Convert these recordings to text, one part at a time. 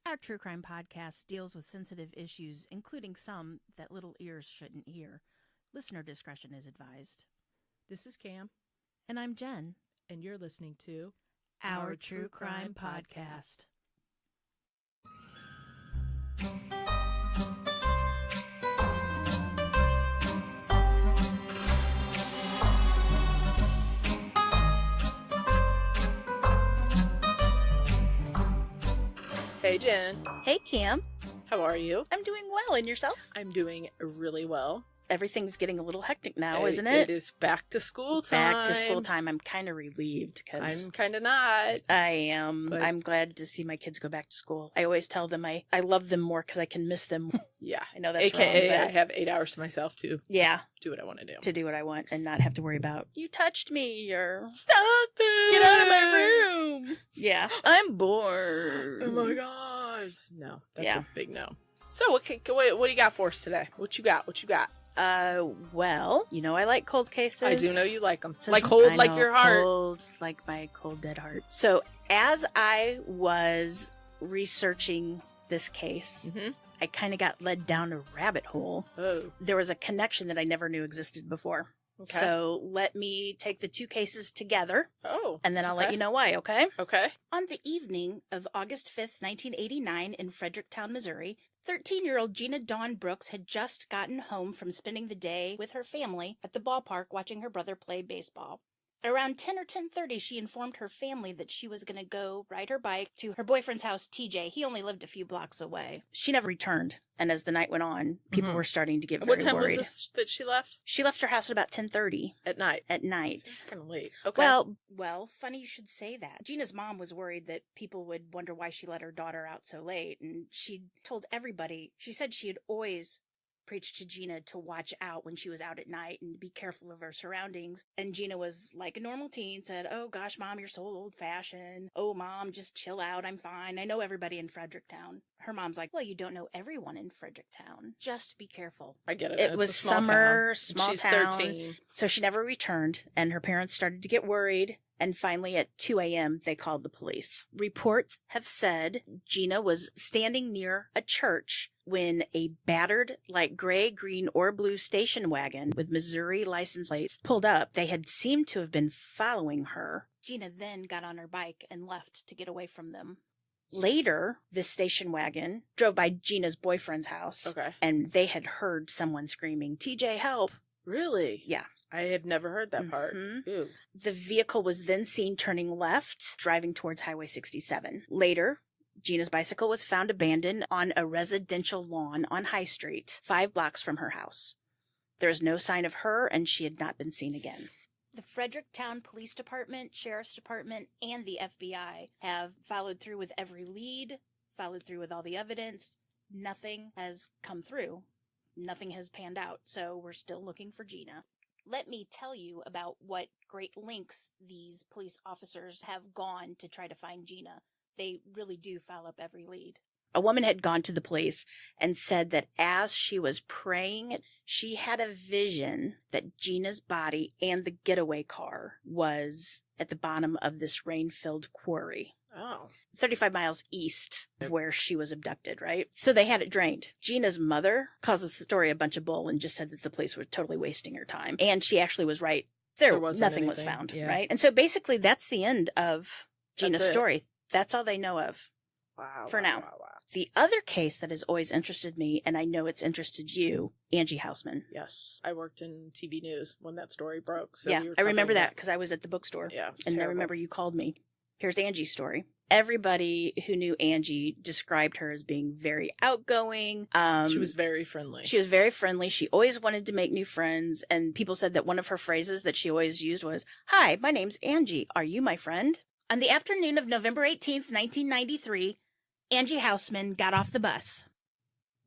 Our true crime podcast deals with sensitive issues, including some that little ears shouldn't hear. Listener discretion is advised. This is Cam. And I'm Jen. And you're listening to Our True Crime Podcast. Hey, Jen. Hey, Cam. How are you? I'm doing well. And yourself? I'm doing really well. Everything's getting a little hectic now, isn't it? It is back to school time. Back to school time. I'm kind of relieved because I'm kind of not. I am. But I'm glad to see my kids go back to school. I always tell them I love them more because I can miss them. Yeah. I know that's AKA, wrong, I have 8 hours to myself to do what I want to do. To do what I want and not have to worry about, you touched me or Stop it! Get out of my room. Yeah. I'm bored. Oh my god. No, that's Yeah. a big no. So, what do you got for us today? What you got? Well, you know I like cold cases. I do know you like them. Since Like cold, I like know, your heart. Cold, like my cold dead heart. So, as I was researching this case, Mm-hmm. I kind of got led down a rabbit hole. Oh. There was a connection that I never knew existed before. Okay. So, let me take the two cases together, Oh. and then I'll let Okay. you know why, okay? Okay. On the evening of August 5th, 1989, in Fredericktown, Missouri, 13-year-old Gina Dawn Brooks had just gotten home from spending the day with her family at the ballpark watching her brother play baseball. At around 10 or 10:30, she informed her family that she was going to go ride her bike to her boyfriend's house, TJ. He only lived a few blocks away. She never returned, and as the night went on, people were starting to get very What time worried. was this that she left? She left her house at about 10:30 At night. at night. It's kind of late. Okay. Well, funny you should say that. Gina's mom was worried that people would wonder why she let her daughter out so late, and she told everybody. She said she had always preached to Gina to watch out when she was out at night and be careful of her surroundings. And Gina was like a normal teen, said, "Oh gosh, Mom, you're so old-fashioned. Oh, Mom, just chill out. I'm fine. I know everybody in Fredericktown." Her mom's like, "Well, you don't know everyone in Fredericktown. Just be careful." I get it. It It's was a small summer, town. small She's town. 13. So she never returned, and her parents started to get worried. And finally, at 2 a.m., they called the police. Reports have said Gina was standing near a church when a battered, like gray, green, or blue station wagon with Missouri license plates pulled up. They had seemed to have been following her. Gina then got on her bike and left to get away from them. Later, this station wagon drove by Gina's boyfriend's house. Okay. And they had heard someone screaming, "TJ, help." Really? Yeah. I have never heard that part. Mhm. Ew. The vehicle was then seen turning left, driving towards Highway 67. Later, Gina's bicycle was found abandoned on a residential lawn on High Street, 5 blocks from her house. There is no sign of her, and she had not been seen again. The Fredericktown Police Department, Sheriff's Department, and the FBI have followed through with every lead, followed through with all the evidence. Nothing has come through. Nothing has panned out, so we're still looking for Gina. Let me tell you about what great lengths these police officers have gone to try to find Gina. They really do follow up every lead. A woman had gone to the police and said that as she was praying, she had a vision that Gina's body and the getaway car was at the bottom of this rain-filled quarry. Oh. 35 miles east of where she was abducted, right? So they had it drained. Gina's mother calls the story a bunch of bull and just said that the police were totally wasting her time. And she actually was right. There wasn't nothing was anything. found, Yeah. right? And so basically that's the end of Gina's That's it. story. That's all they know of. Wow. For now. Wow. The other case that has always interested me, and I know it's interested you, Angie Housman. Yes. I worked in TV news when that story broke. So Yeah, we were I remember covering that because I was at the bookstore. Yeah. And I terrible. remember you called me. Here's Angie's story. Everybody who knew Angie described her as being very outgoing. She was very friendly. She was very friendly. She always wanted to make new friends. And people said that one of her phrases that she always used was, "Hi, my name's Angie. Are you my friend?" On the afternoon of November 18th, 1993, Angie Housman got off the bus.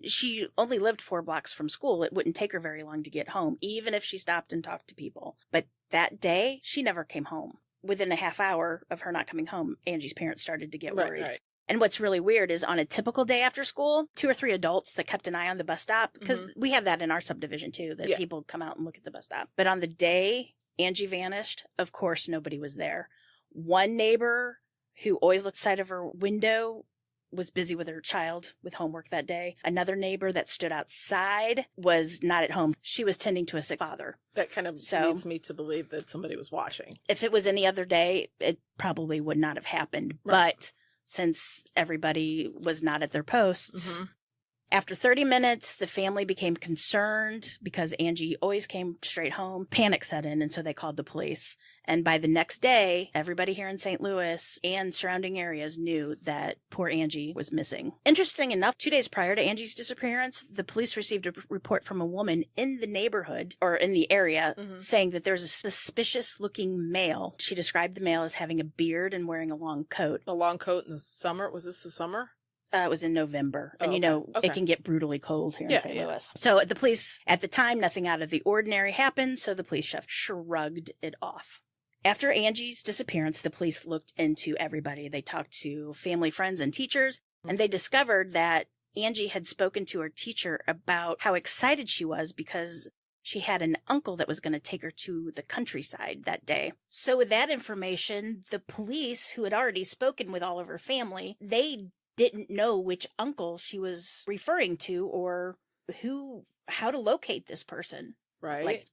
She only lived 4 blocks from school. It wouldn't take her very long to get home, even if she stopped and talked to people. But that day, she never came home. Within a half hour of her not coming home, Angie's parents started to get worried. Right. And what's really weird is on a typical day after school, 2 or 3 adults that kept an eye on the bus stop, because we have that in our subdivision too, that people come out and look at the bus stop. But on the day Angie vanished, of course, nobody was there. One neighbor who always looked outside of her window was busy with her child with homework that day. Another neighbor that stood outside was not at home. She was tending to a sick father. That kind of leads me to believe that somebody was watching. If it was any other day, it probably would not have happened. Right. But since everybody was not at their posts, after 30 minutes, the family became concerned because Angie always came straight home. Panic set in, and so they called the police. And by the next day, everybody here in St. Louis and surrounding areas knew that poor Angie was missing. Interesting enough, 2 days prior to Angie's disappearance, the police received a report from a woman in the neighborhood or in the area saying that there's a suspicious-looking male. She described the male as having a beard and wearing a long coat. A long coat in the summer? Was this the summer? It was in November. And, it can get brutally cold here in St. Louis. So the police, at the time, nothing out of the ordinary happened, so the police chef shrugged it off. After Angie's disappearance, the police looked into everybody. They talked to family, friends, and teachers, and they discovered that Angie had spoken to her teacher about how excited she was because she had an uncle that was going to take her to the countryside that day. So with that information, the police, who had already spoken with all of her family, they didn't know which uncle she was referring to or how to locate this person. Right.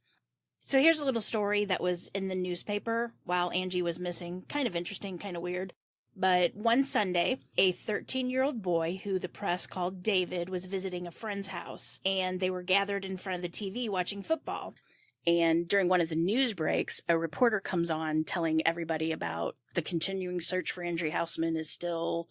So here's a little story that was in the newspaper while Angie was missing. Kind of interesting, kind of weird. But one Sunday, a 13-year-old boy who the press called David was visiting a friend's house, and they were gathered in front of the TV watching football. And during one of the news breaks, a reporter comes on telling everybody about the continuing search for Angie Housman is still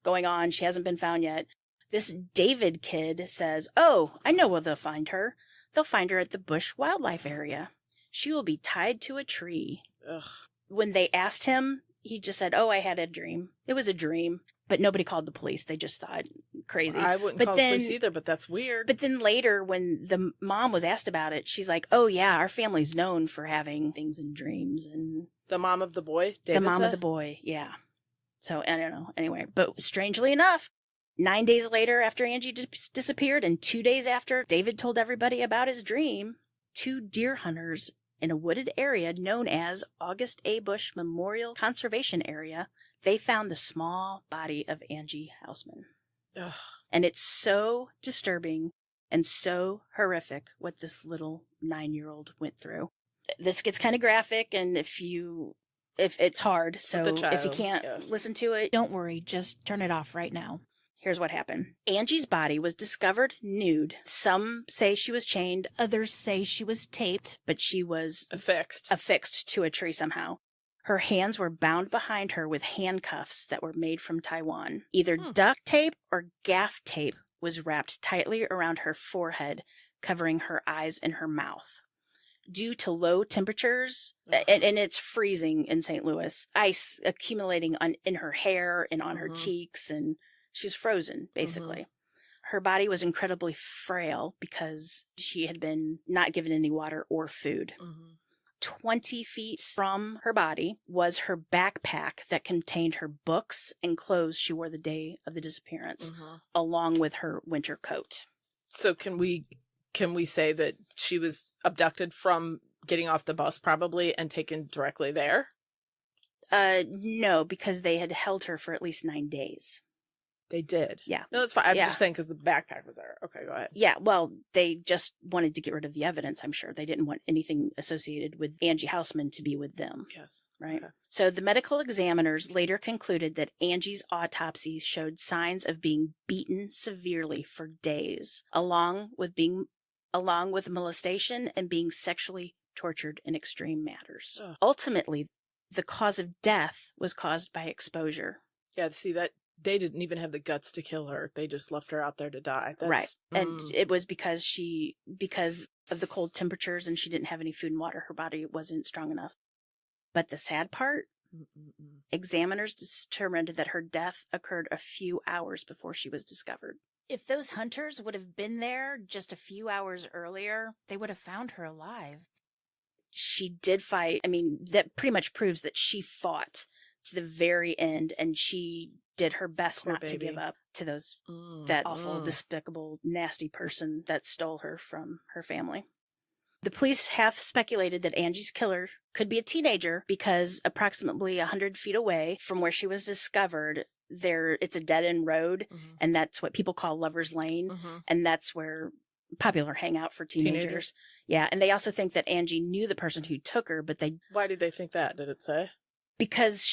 going on. She hasn't been found yet. This David kid says, "Oh, I know where they'll find her. They'll find her at the Bush Wildlife Area. She will be tied to a tree." Ugh. When they asked him, he just said, "Oh, I had a dream. It was a dream." But nobody called the police. They just thought crazy. I wouldn't call the police either, but that's weird. But then later, when the mom was asked about it, she's like, "Oh, yeah, our family's known for having things in dreams." And the mom of the boy? David the mom of the boy, yeah. So, I don't know. Anyway, but strangely enough, 9 days later after Angie disappeared and 2 days after David told everybody about his dream, 2 deer hunters in a wooded area known as August A. Bush Memorial Conservation Area, they found the small body of Angie Housman. Ugh. And it's so disturbing and so horrific what this little 9-year-old went through. This gets kind of graphic, and if it's hard, so if you can't listen to it, don't worry, just turn it off right now. Here's what happened. Angie's body was discovered nude. Some say she was chained, others say she was taped, but she was affixed to a tree somehow. Her hands were bound behind her with handcuffs that were made from Taiwan. Either duct tape or gaff tape was wrapped tightly around her forehead, covering her eyes and her mouth. Due to low temperatures, and it's freezing in St. Louis, ice accumulating in her hair and on her cheeks, and she was frozen, basically. Her body was incredibly frail because she had been not given any water or food. 20 feet from her body was her backpack that contained her books and clothes she wore the day of the disappearance, along with her winter coat. So can we say that she was abducted from getting off the bus probably and taken directly there? No, because they had held her for at least 9 days. They did? Yeah. No, that's fine. I'm just saying because the backpack was there. Okay, go ahead. Yeah, well, they just wanted to get rid of the evidence, I'm sure. They didn't want anything associated with Angie Housman to be with them. Yes. Right? Okay. So the medical examiners later concluded that Angie's autopsy showed signs of being beaten severely for days, along with molestation and being sexually tortured in extreme matters. Ugh. Ultimately, the cause of death was caused by exposure. Yeah, see that. They didn't even have the guts to kill her. They just left her out there to die. Right. And it was because of the cold temperatures and she didn't have any food and water. Her body wasn't strong enough. But the sad part, examiners determined that her death occurred a few hours before she was discovered. If those hunters would have been there just a few hours earlier, they would have found her alive. She did fight. I mean, that pretty much proves that she fought to the very end, and she did her best to give up to that awful, despicable, nasty person that stole her from her family. The police have speculated that Angie's killer could be a teenager because approximately 100 feet away from where she was discovered, it's a dead-end road, and that's what people call Lover's Lane, and that's where popular hangout for teenagers. Yeah, and they also think that Angie knew the person who took her, but Why did they think that? Did it say? Because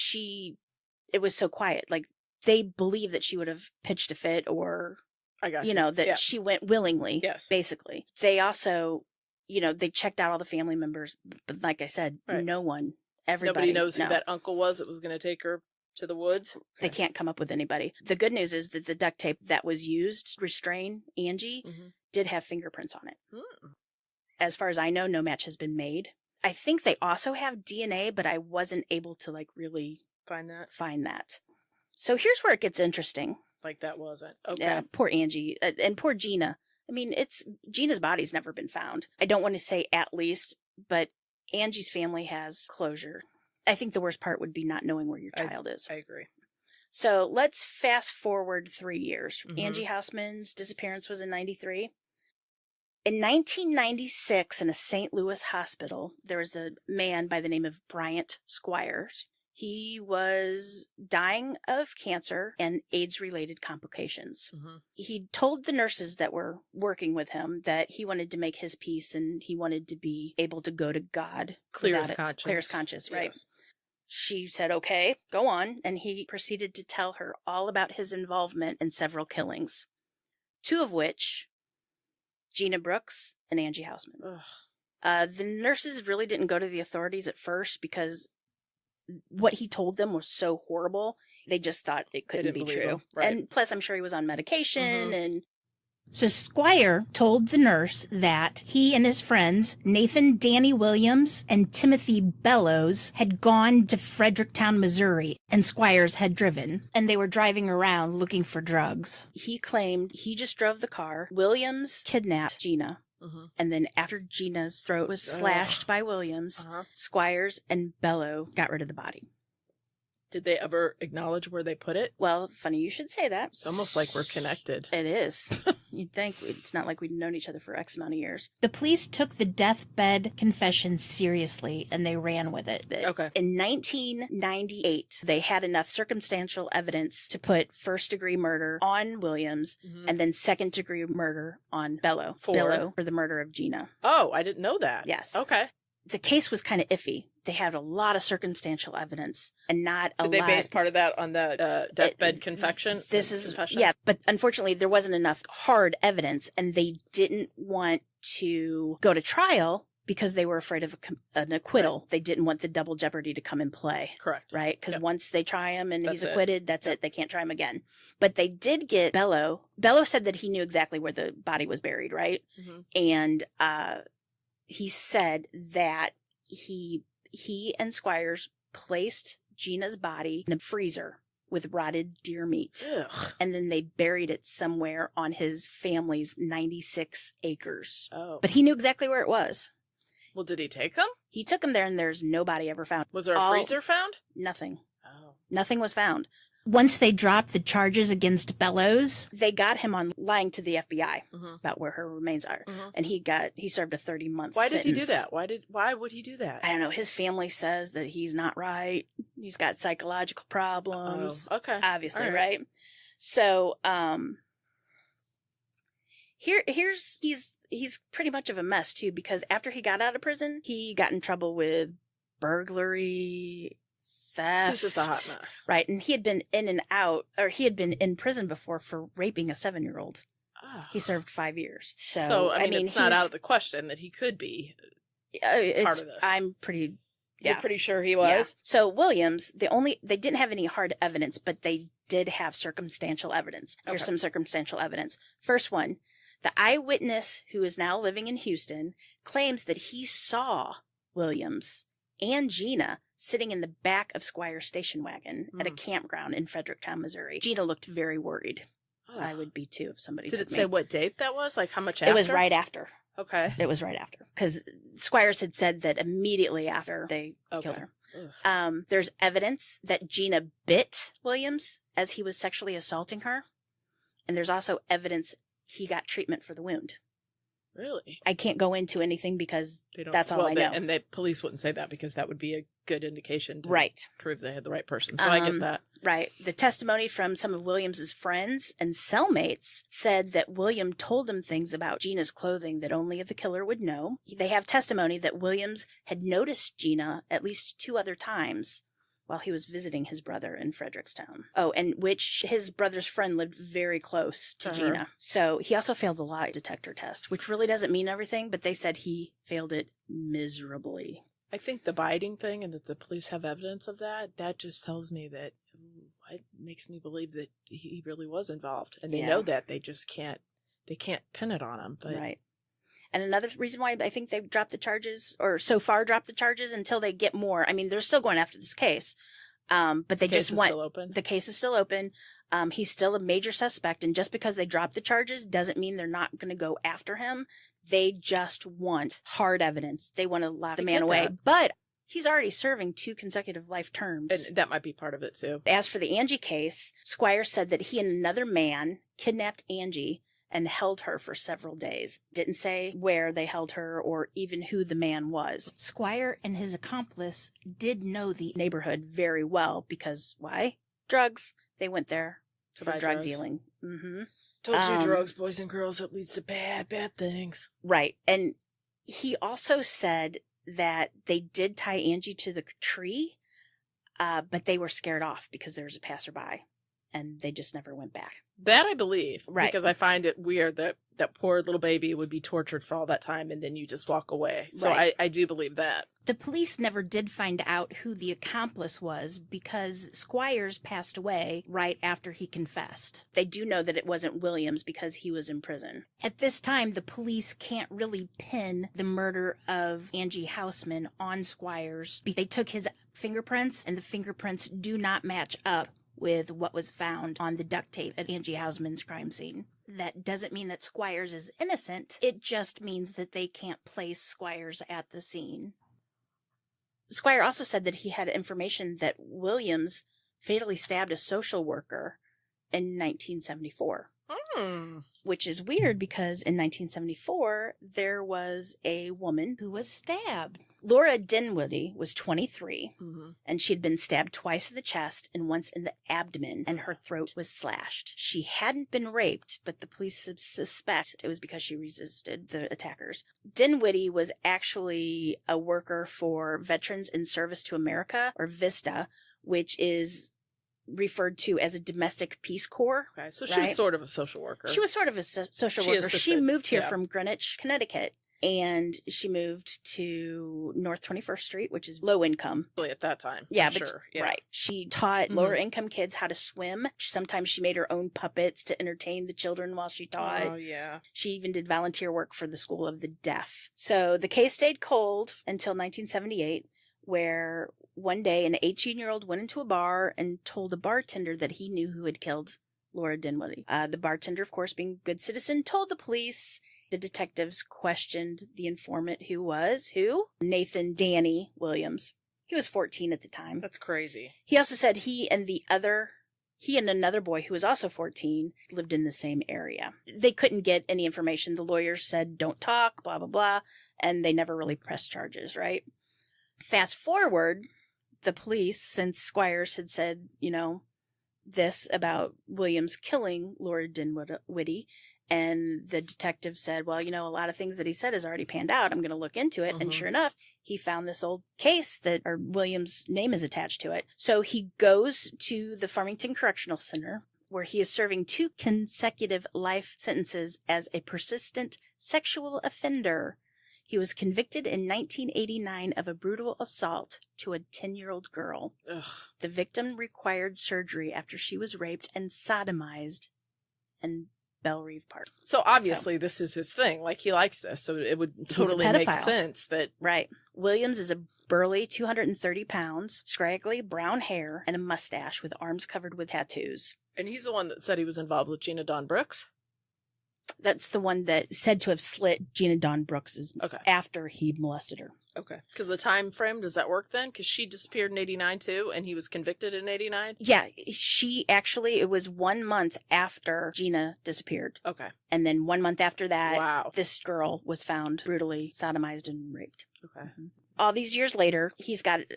it was so quiet. Like, they believe that she would have pitched a fit, or, I got that she went willingly, basically. They also, they checked out all the family members, but like I said, no one, everybody. Nobody knows who that uncle was that was going to take her to the woods. They can't come up with anybody. The good news is that the duct tape that was used to restrain Angie did have fingerprints on it. As far as I know, no match has been made. I think they also have DNA, but I wasn't able to really find that. So here's where it gets interesting. Like, that wasn't. Okay. Yeah, poor Angie and poor Gina. I mean, Gina's body's never been found. I don't want to say at least, but Angie's family has closure. I think the worst part would be not knowing where your child is. I agree. So let's fast forward 3 years. Angie Housman's disappearance was in 93. In 1996, in a St. Louis hospital, there was a man by the name of Bryant Squires. He was dying of cancer and AIDS-related complications. He told the nurses that were working with him that he wanted to make his peace and he wanted to be able to go to God. Clear as conscience, right? Yes. She said, okay, go on. And he proceeded to tell her all about his involvement in several killings, 2 of which, Gina Brooks and Angie Housman. The nurses really didn't go to the authorities at first because what he told them was so horrible. They just thought it couldn't be true. Right. And plus, I'm sure he was on medication. And so Squire told the nurse that he and his friends, Nathan Danny Williams and Timothy Bellows, had gone to Fredericktown, Missouri, and Squires had driven. And they were driving around looking for drugs. He claimed he just drove the car. Williams kidnapped Gina. And then after Gina's throat was slashed by Williams, Squires and Bellow got rid of the body. Did they ever acknowledge where they put it? Well, funny you should say that. It's almost like we're connected. It is. You'd think it's not like we'd known each other for X amount of years. The police took the deathbed confession seriously and they ran with it. Okay. In 1998, they had enough circumstantial evidence to put first-degree murder on Williams and then second-degree murder on Bellow. Bellow for the murder of Gina. Oh, I didn't know that. Yes. Okay. The case was kind of iffy. They had a lot of circumstantial evidence and not a lot. Did they base part of that on the deathbed confession? Yeah, but unfortunately there wasn't enough hard evidence and they didn't want to go to trial because they were afraid of an acquittal. Right. They didn't want the double jeopardy to come in play. Correct. Right? Because once they try him and he's acquitted, that's it. They can't try him again. But they did get Bellow. Bellow said that he knew exactly where the body was buried, right? And he said that he and Squires placed Gina's body in a freezer with rotted deer meat. Ugh. And then they buried it somewhere on his family's 96 acres. Oh. But he knew exactly where it was. Well, did he take them? He took them there and there's no body ever found. Was there a freezer found? Nothing. Oh. Nothing was found. Once they dropped the charges against Bellows, they got him on lying to the FBI about where her remains are. And he served a 30-month sentence. Why did he do that? Why would he do that? I don't know. His family says that he's not right. He's got psychological problems. Oh, okay. Obviously, right? So, he's pretty much of a mess too, because after he got out of prison, he got in trouble with burglary, theft. He's just a hot mess. Right. And he had been in prison before for raping a 7-year-old. Oh. He served 5 years. So I mean, it's not out of the question that he could be part of this. I'm pretty... You're pretty sure he was? Yeah. So Williams, they didn't have any hard evidence, but they did have circumstantial evidence. Here's some circumstantial evidence. First one, the eyewitness who is now living in Houston claims that he saw Williams and Gina sitting in the back of Squire's station wagon at a campground in Fredericktown, Missouri. Gina looked very worried. Oh. I would be too if somebody took me. Did it say what date that was? Like how much after? It was right after. Okay. It was right after. Because Squires had said that immediately after they killed her. There's evidence that Gina bit Williams as he was sexually assaulting her. And there's also evidence he got treatment for the wound. Really? I can't go into anything because They don't, that's all I know. And the police wouldn't say that because that would be a good indication to Right. prove they had the right person. So I get that. Right. The testimony from some of Williams's friends and cellmates said that William told them things about Gina's clothing that only the killer would know. They have testimony that Williams had noticed Gina at least 2 other times while he was visiting his brother in Frederickstown. Oh, and which his brother's friend lived very close to Gina. So he also failed a lie detector test, which really doesn't mean everything, but they said he failed it miserably. I think the biting thing and that the police have evidence of that just tells me that it makes me believe that he really was involved. And they know that. They just can't pin it on him. But... Right. And another reason why I think they've dropped the charges, or so far dropped the charges until they get more. I mean, they're still going after this case. But they just want... The case is still open. He's still a major suspect. And just because they dropped the charges doesn't mean they're not going to go after him. They just want hard evidence. They want to lock the man away. But he's already serving 2 consecutive life terms. And that might be part of it, too. As for the Angie case, Squire said that he and another man kidnapped Angie and held her for several days. Didn't say where they held her or even who the man was. Squire and his accomplice did know the neighborhood very well because, why? Drugs. They went there for drug dealing. Mm-hmm. Told you drugs, boys and girls, it leads to bad, bad things. Right. And he also said that they did tie Angie to the tree, but they were scared off because there was a passerby, and they just never went back. That I believe. Right. Because I find it weird that that poor little baby would be tortured for all that time and then you just walk away. So I do believe that. The police never did find out who the accomplice was because Squires passed away right after he confessed. They do know that it wasn't Williams because he was in prison. At this time, the police can't really pin the murder of Angie Housman on Squires. They took his fingerprints, and the fingerprints do not match up with what was found on the duct tape at Angie Housman's crime scene. That doesn't mean that Squires is innocent. It just means that they can't place Squires at the scene. Squire also said that he had information that Williams fatally stabbed a social worker in 1974. Which is weird because in 1974, there was a woman who was stabbed. Laura Dinwiddie was 23, and she had been stabbed twice in the chest and once in the abdomen, and her throat was slashed. She hadn't been raped, but the police suspect it was because she resisted the attackers. Dinwiddie was actually a worker for Veterans in Service to America, or VISTA, which is referred to as a domestic Peace Corps. Okay, so she was sort of a social worker. She was sort of a social worker. She moved here from Greenwich, Connecticut, and she moved to North 21st Street, which is low income. At that time. Yeah, right. She taught lower income kids how to swim. Sometimes she made her own puppets to entertain the children while she taught. Oh, yeah. She even did volunteer work for the School of the Deaf. So the case stayed cold until 1978, where one day an 18-year-old went into a bar and told a bartender that he knew who had killed Laura Dinwiddie. The bartender, of course, being a good citizen, told the police. The detectives questioned the informant, who was Nathan Danny Williams. He was 14 at the time. That's crazy. He also said he and another boy who was also 14 lived in the same area. They couldn't get any information. The lawyers said, don't talk, blah, blah, blah, and they never really pressed charges, right? Fast forward, the police, since Squires had said, this about Williams killing Laura Dinwiddie, and the detective said, well, a lot of things that he said has already panned out. I'm going to look into it. And sure enough, he found this old case or Williams' name is attached to it. So he goes to the Farmington Correctional Center, where he is serving 2 consecutive life sentences as a persistent sexual offender. He was convicted in 1989 of a brutal assault to a 10-year-old girl. Ugh. The victim required surgery after she was raped and sodomized in Belle Reve Park. So obviously this is his thing. Like, he likes this. So it would totally make sense that... Right. Williams is a burly 230 pounds, scraggly brown hair, and a mustache with arms covered with tattoos. And he's the one that said he was involved with Gina Dawn Brooks? That's the one that said to have slit Gina Dawn Brooks after he molested her. Okay. Because the time frame, does that work then? Because she disappeared in 89 too, and he was convicted in 89? Yeah, it was 1 month after Gina disappeared. Okay. And then 1 month after that, wow, this girl was found brutally sodomized and raped. Okay. Mm-hmm. All these years later,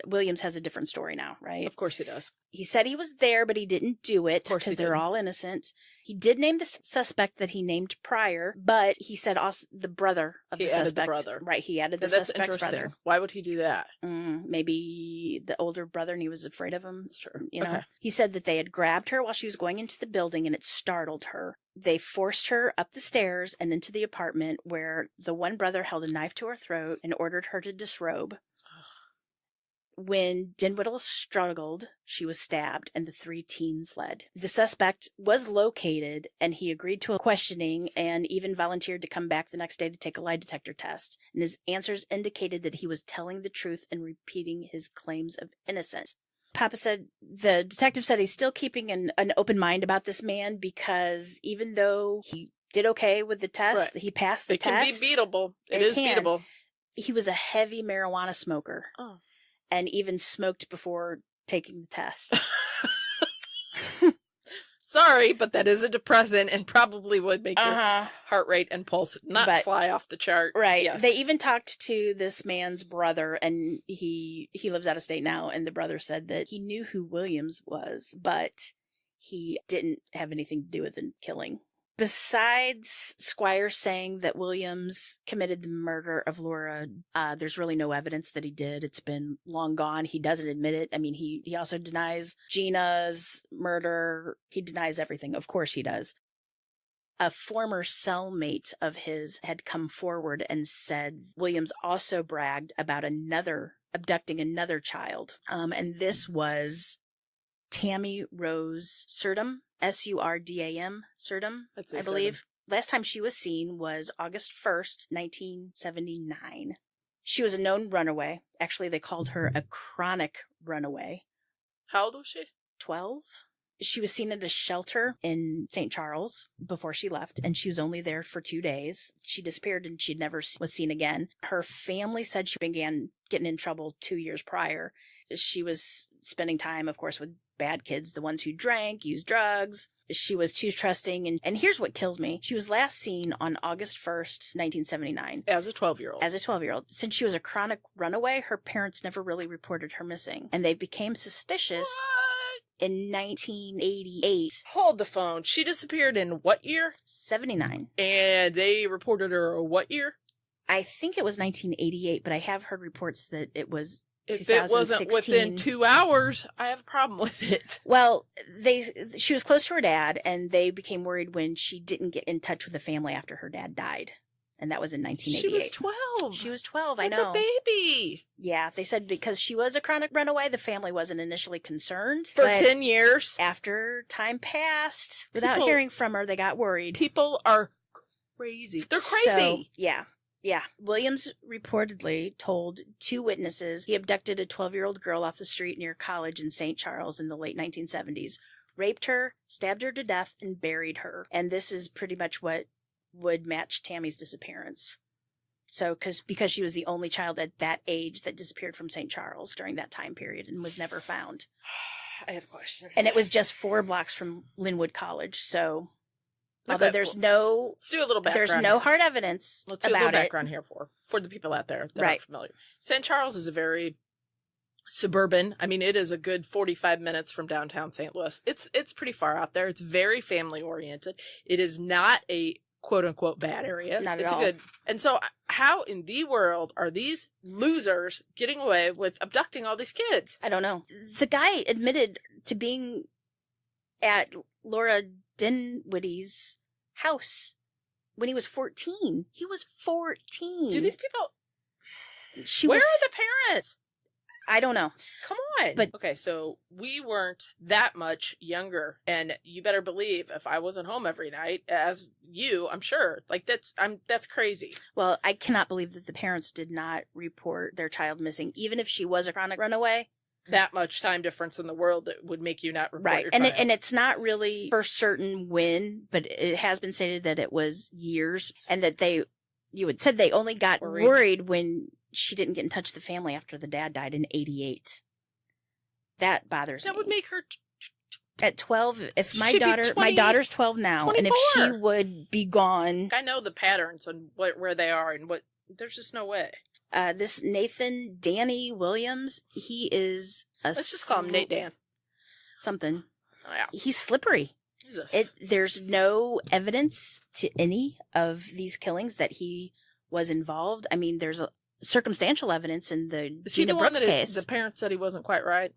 Williams has a different story now, right? Of course he does. He said he was there, but he didn't do it because they're all innocent. He did name the suspect that he named prior, but he said also the brother of the suspect. The brother. Right, he added the That's suspect's interesting. brother. Why would he do that? Maybe the older brother and he was afraid of him. That's true. You know, okay. He said that they had grabbed her while she was going into the building and it startled her. They forced her up the stairs and into the apartment where the one brother held a knife to her throat and ordered her to disrobe. When Dinwiddie struggled, she was stabbed and the 3 teens fled. The suspect was located and he agreed to a questioning and even volunteered to come back the next day to take a lie detector test. And his answers indicated that he was telling the truth and repeating his claims of innocence. Papa said, the detective said he's still keeping an open mind about this man because even though he did okay with the test, he passed the test. It can be beatable. It is beatable. He was a heavy marijuana smoker. Oh. And even smoked before taking the test. Sorry, but that is a depressant and probably would make your heart rate and pulse not fly off the chart. Right. Yes. They even talked to this man's brother, and he lives out of state now, and the brother said that he knew who Williams was, but he didn't have anything to do with the killing. Besides Squire saying that Williams committed the murder of Laura, there's really no evidence that he did. It's been long gone. He doesn't admit it. I mean, he also denies Gina's murder. He denies everything. Of course he does. A former cellmate of his had come forward and said Williams also bragged about abducting another child. And this was Tammy Rose Surdam. Surdam, I believe. Last time she was seen was August 1st, 1979. She was a known runaway. Actually, they called her a chronic runaway. How old was she? 12. She was seen at a shelter in St. Charles before she left, and she was only there for 2 days. She disappeared and she never was seen again. Her family said she began getting in trouble 2 years prior. She was spending time, of course, with bad kids, the ones who drank, used drugs. She was too trusting. And here's what kills me. She was last seen on August 1st, 1979. As a 12-year-old. As a 12-year-old. Since she was a chronic runaway, her parents never really reported her missing. And they became suspicious in 1988. Hold the phone. She disappeared in what year? 79. And they reported her what year? I think it was 1988, but I have heard reports that it was If it wasn't within 2 hours, I have a problem with it. Well, she was close to her dad, and they became worried when she didn't get in touch with the family after her dad died. And that was in 1988. She was 12. She was 12, That's I know. That's a baby. Yeah, they said because she was a chronic runaway, the family wasn't initially concerned. For 10 years. After time passed, without hearing from her, they got worried. People are crazy. They're crazy. So, yeah. Williams reportedly told 2 witnesses he abducted a 12-year-old girl off the street near college in St. Charles in the late 1970s, raped her, stabbed her to death, and buried her. And this is pretty much what would match Tammy's disappearance. So, because she was the only child at that age that disappeared from St. Charles during that time period and was never found. I have questions. And it was just 4 blocks from Linwood College, so... Although let's do a little background. There's no hard evidence about it. Let's do a little background here for the people out there that aren't familiar. St. Charles is a very suburban. I mean, it is a good 45 minutes from downtown St. Louis. It's pretty far out there. It's very family oriented. It is not a quote unquote bad area. Not at all. It's good. And so, how in the world are these losers getting away with abducting all these kids? I don't know. The guy admitted to being at Laura Dinwiddie's house when he was 14. He was 14. Do these people... Where are the parents? I don't know. Come on. But okay, so we weren't that much younger, and you better believe if I wasn't home every night, as you, I'm sure, like that's crazy. Well, I cannot believe that the parents did not report their child missing, even if she was a chronic runaway. That much time difference in the world that would make you not report your child. And it's not really for certain when, but it has been stated that it was years, and that you had said they only got worried when she didn't get in touch with the family after the dad died in 88. That bothers me. That would make her... At 12, if my She'd be daughter's 12 now, 24. and if she would be gone... I know the patterns and where they are and what... There's just no way. This Danny Williams, he is a... Let's just call him Nate Dan. Something. Oh, yeah. He's slippery. Jesus. There's no evidence to any of these killings that he was involved. I mean, there's circumstantial evidence in the Gina Brooks case. The parents said he wasn't quite right?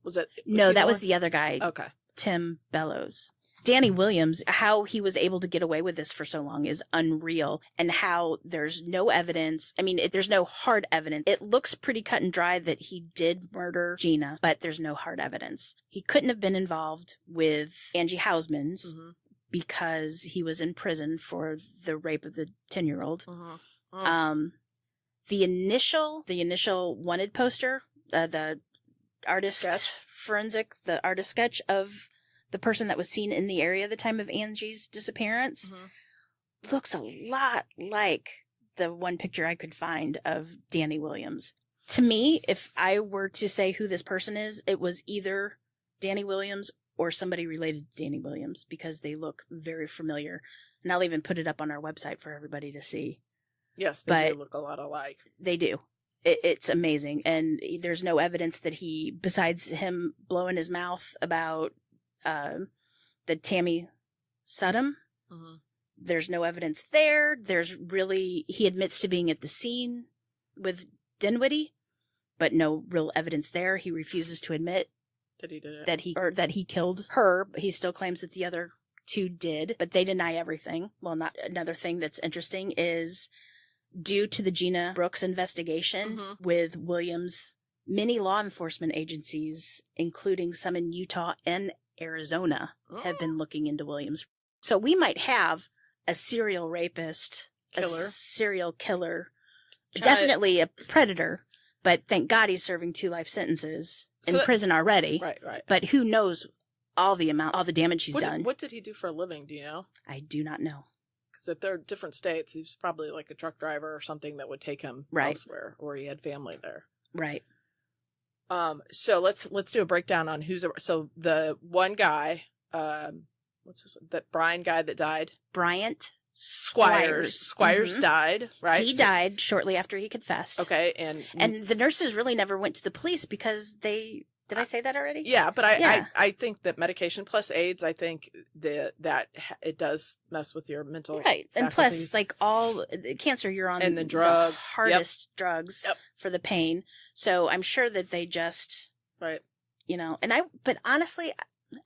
No, that was the other guy. Okay. Tim Bellows. Danny Williams, how he was able to get away with this for so long is unreal, and how there's no evidence. I mean, there's no hard evidence. It looks pretty cut and dry that he did murder Gina, but there's no hard evidence. He couldn't have been involved with Angie Housman's because he was in prison for the rape of the 10-year-old. The initial wanted poster, the artist sketch. The artist sketch of the person that was seen in the area at the time of Angie's disappearance looks a lot like the one picture I could find of Danny Williams. To me, if I were to say who this person is, it was either Danny Williams or somebody related to Danny Williams, because they look very familiar. And I'll even put it up on our website for everybody to see. Yes, they do look a lot alike. They do. It's amazing. And there's no evidence that besides him blowing his mouth about the Tammy Sutton, there's no evidence there. He admits to being at the scene with Dinwiddie, but no real evidence there. He refuses to admit that he did it. that he killed her. He still claims that the other two did, but they deny everything. Well, not another thing that's interesting is, due to the Gina Brooks investigation with Williams, many law enforcement agencies, including some in Utah and Arizona, have been looking into Williams. So we might have a serial rapist, a serial killer, definitely a predator, but thank God he's serving 2 life sentences in prison already. Right. But who knows all the damage he's done. What did he do for a living, do you know? I do not know. Because if they're different states, he's probably like a truck driver or something that would take him elsewhere, or he had family there. Right. So let's do a breakdown on so the one guy, that Brian guy that died? Bryant Squires. Squires died, right? He died shortly after he confessed. Okay, and the nurses really never went to the police because they... Did I say that already? Yeah, but I think that medication plus AIDS, I think that it does mess with your mental right, faculties. And plus, like all cancer, you're on and the drugs, the hardest drugs for the pain. So I'm sure that they just but honestly,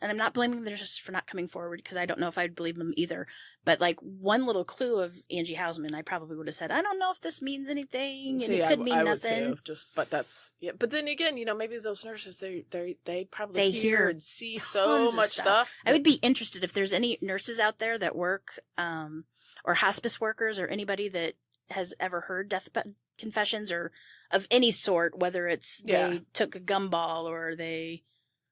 and I'm not blaming the nurses for not coming forward, because I don't know if I'd believe them either. But like one little clue of Angie Housman, I probably would have said, I don't know if this means anything, and it could mean nothing. Would too, but that's But then again, maybe those nurses they probably hear and see so much stuff. I would be interested if there's any nurses out there that work, or hospice workers, or anybody that has ever heard deathbed confessions or of any sort, whether it's they took a gumball or they.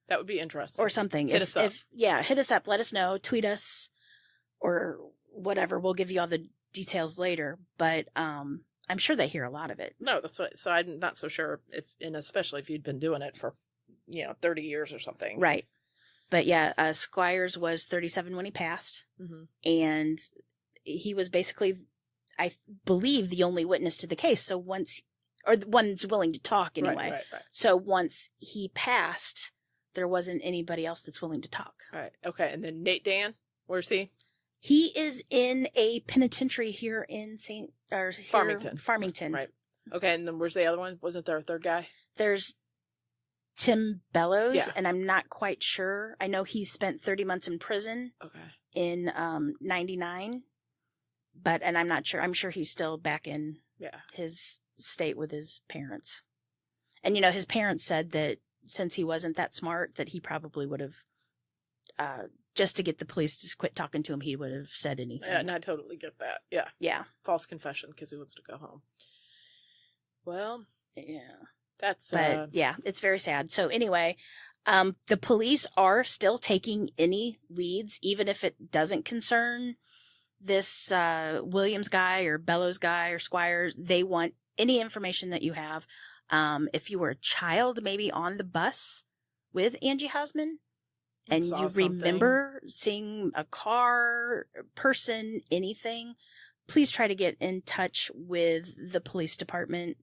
That would be interesting. Or something. Hit us up. Hit us up. Let us know. Tweet us or whatever. We'll give you all the details later. But I'm sure they hear a lot of it. No, that's what. So I'm not so sure especially if you'd been doing it for 30 years or something. Right. But Squires was 37 when he passed, and he was basically, I believe, the only witness to the case. So or the one that's willing to talk anyway. Right. So once he passed, there wasn't anybody else that's willing to talk. All right. Okay. And then Nate Dan, where's he? He is in a penitentiary here in Farmington. Right. Okay. And then where's the other one? Wasn't there a third guy? There's Tim Bellows, and I'm not quite sure. I know he spent 30 months in prison. Okay. In 99, and I'm not sure. I'm sure he's still back in his state with his parents. And his parents said that since he wasn't that smart, that he probably would have, just to get the police to quit talking to him, he would have said anything. Yeah, and I totally get that. Yeah. Yeah. False confession because he wants to go home. Well, yeah. But it's very sad. So anyway, the police are still taking any leads, even if it doesn't concern this Williams guy or Bellows guy or Squires. They want any information that you have. If you were a child, maybe on the bus with Angie Housman, and you remember seeing a car, person, anything, please try to get in touch with the police department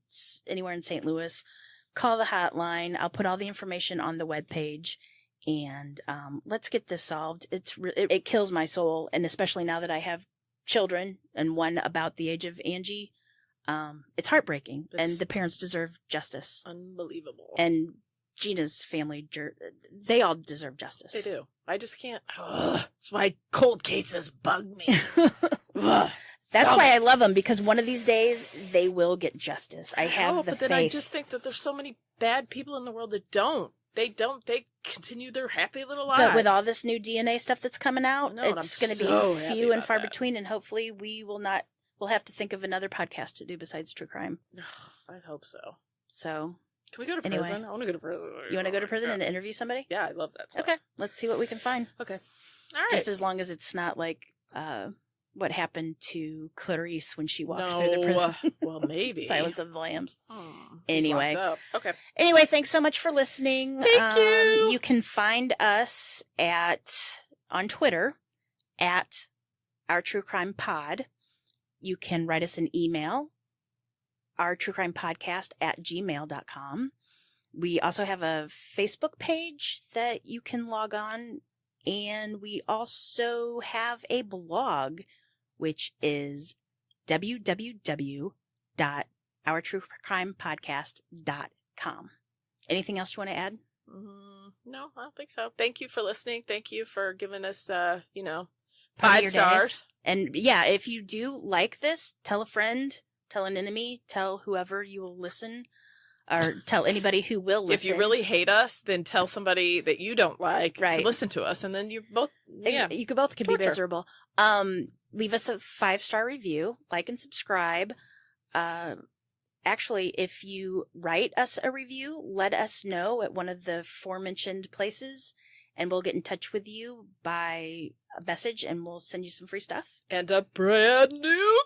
anywhere in St. Louis. Call the hotline. I'll put all the information on the webpage, and let's get this solved. It kills my soul, and especially now that I have children, and one about the age of Angie, it's heartbreaking, and the parents deserve justice. Unbelievable. And Gina's family, they all deserve justice. They do. I just can't. That's why cold cases bug me. That's why I love them, because one of these days they will get justice. I have the faith. But then I just think that there's so many bad people in the world that don't. They continue their happy little lives. But with all this new DNA stuff that's coming out, it's going to be few and far between, and hopefully we'll have to think of another podcast to do besides true crime. I hope so. So, can we go to prison? Anyway. I want to go to prison. You want to go to prison and interview somebody? Yeah, I love that stuff. Okay, let's see what we can find. Okay. All right. Just as long as it's not like what happened to Clarice when she walked through the prison. Well, maybe. Silence of the Lambs. Anyway. Okay. Anyway, thanks so much for listening. Thank you. You can find us on Twitter at Our True Crime Pod. You can write us an email, ourtruecrimepodcast@gmail.com. We also have a Facebook page that you can log on, and we also have a blog, which is www.ourtruecrimepodcast.com. Anything else you want to add? No, I don't think so. Thank you for listening. Thank you for giving us, 5 stars. And yeah, if you do like this, tell a friend, tell an enemy, tell whoever you will listen, or tell anybody who will listen. If you really hate us, then tell somebody that you don't like to listen to us, and then you both, you could both be miserable. Leave us a 5-star review, like and subscribe. Actually, if you write us a review, let us know at one of the aforementioned places, and we'll get in touch with you by a message, and we'll send you some free stuff. And a brand new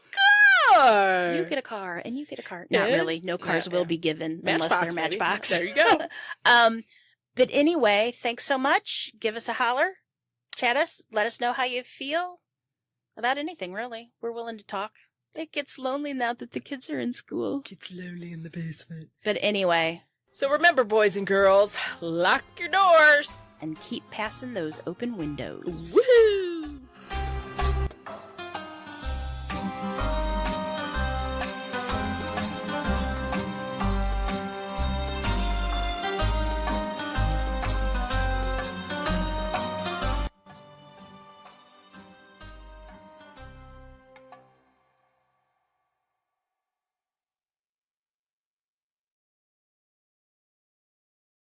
car! You get a car, and you get a car. Not really. No cars will be given unless they're Matchbox. There you go. But anyway, thanks so much. Give us a holler. Chat us. Let us know how you feel about anything, really. We're willing to talk. It gets lonely now that the kids are in school. It gets lonely in the basement. But anyway. So remember, boys and girls, lock your doors. And keep passing those open windows. Woohoo!